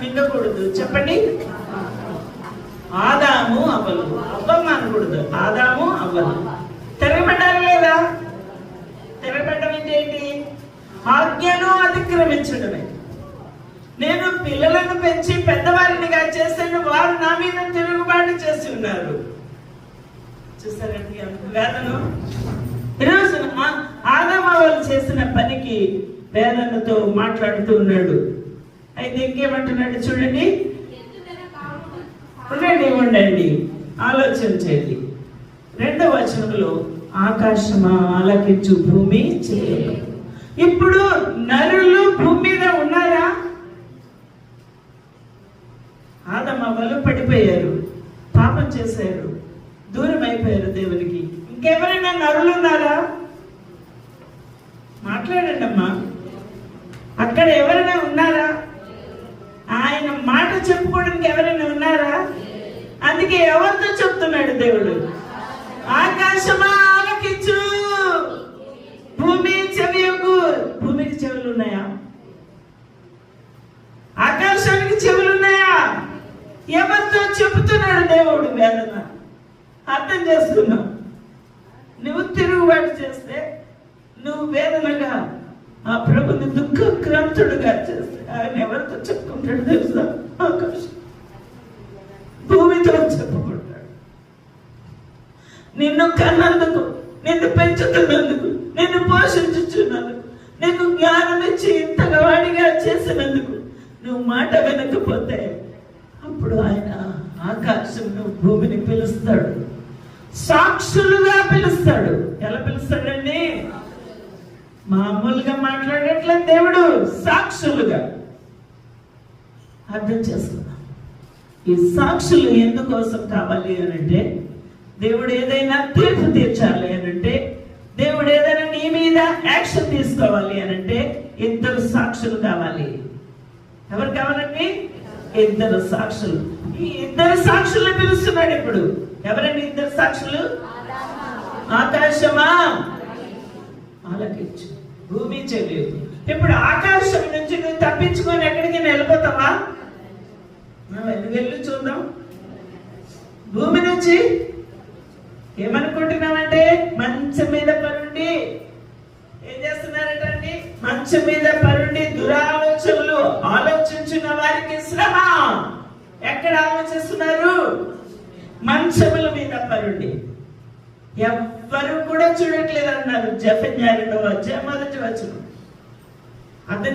మింగకూడదు. చెప్పండి, ఆదాము అవ్వలు. అవ్వమ్మ అనకూడదు, ఆదాము అవ్వలు. తిరగబడ్డారు లేదా? తిరగబడ్డం అంటే ఏంటి? ఆజ్ఞను అతిక్రమించడమే. నేను పిల్లలను పెంచి పెద్దవారినిగా చేశాను, వారు నా మీద తిరుగుబాటు చేసి ఉన్నారు. చూసారండి వేదన. ఈరోజు ఆదాము అవ్వలు చేసిన పనికి వేదనతో మాట్లాడుతూ ఉన్నాడు. అయితే ఇంకేమంటున్నాడు చూడండి, ఉండండి, ఆలోచన చేయండి. 2వ వచనంలో ఆకాశమా ఆలకించు, భూమి చేయదు. ఇప్పుడు నరులు భూమి మీద ఉన్నారా? ఆదాము అవ్వలు పడిపోయారు, పాపం చేశారు, దూరం అయిపోయారు దేవునికి. ఇంకెవరైనా నరులు ఉన్నారా? మాట్లాడండి అమ్మా. అక్కడ ఎవరైనా ఉన్నారా? ఆయన మాట చెప్పుకోవడానికి ఎవరైనా ఉన్నారా? అందుకే ఎవరితో చెప్తున్నాడు దేవుడు? ఆకాశమా ఆలకించు, భూమి చెవియకు. భూమికి చెవులు ఉన్నాయా? ఆకాశానికి చెవులు ఉన్నాయా? ఎవరితో చెబుతున్నాడు దేవుడు? వేదన అర్థం చేసుకున్నావు. నువ్వు తిరుగుబాటు చేస్తే, నువ్వు వేదనగా ఆ ప్రభుని దుఃఖక్రాంతుడుగా చేస్తే ఆయన ఎవరితో చెప్పుకుంటాడు తెలుసా? ఆకాశం, భూమితో చెప్పుకుంటాడు. నిన్ను కన్నందుకు, నిన్ను పెంచుతున్నందుకు, నిన్ను పోషించుచున్నందుకు, నీకు జ్ఞానం ఇచ్చి ఇంతగా వాడిగా చేసినందుకు నువ్వు మాట వినకపోతే అప్పుడు ఆయన ఆకాశంను భూమిని పిలుస్తాడు, సాక్షులుగా పిలుస్తాడు. ఎలా పిలుస్తాడండి? మామూలుగా మాట్లాడట్లేదు దేవుడు, సాక్షులుగా. అర్థం చేసుకున్నాం. ఈ సాక్షులు ఎందుకోసం కావాలి అనంటే, దేవుడు ఏదైనా తీర్పు తీర్చాలి అనంటే, దేవుడు ఏదైనా నీ మీద యాక్షన్ తీసుకోవాలి అనంటే 2 సాక్షులు కావాలి. ఎవరు కావాలండి? 2 సాక్షులు. ఈ 2 సాక్షులు పిలుస్తున్నాడు ఇప్పుడు. ఎవరండి 2 సాక్షులు? ఆకాశమా ఆలకించు, భూమి చెవియకు. ఇప్పుడు ఆకాశం నుంచి నువ్వు తప్పించుకొని ఎక్కడికి వెళ్ళిపోతావా? వెళ్ళి చూద్దాం. భూమి నుంచి ఏమనుకుంటున్నామంటే, మంచం మీద పరుండి ఏం చేస్తున్నారటండి? మంచం మీద పరుండి దురాలోచనలు ఆలోచించిన వారికి శ్రమ. ఎక్కడ ఆలోచిస్తున్నారు? మంచముల మీద పరుండి. ఎవ్వరు కూడా చూడట్లేదు అన్నారు. జెఫన్యా 2వ అధ్యాయం 1వ వచనం. అర్థం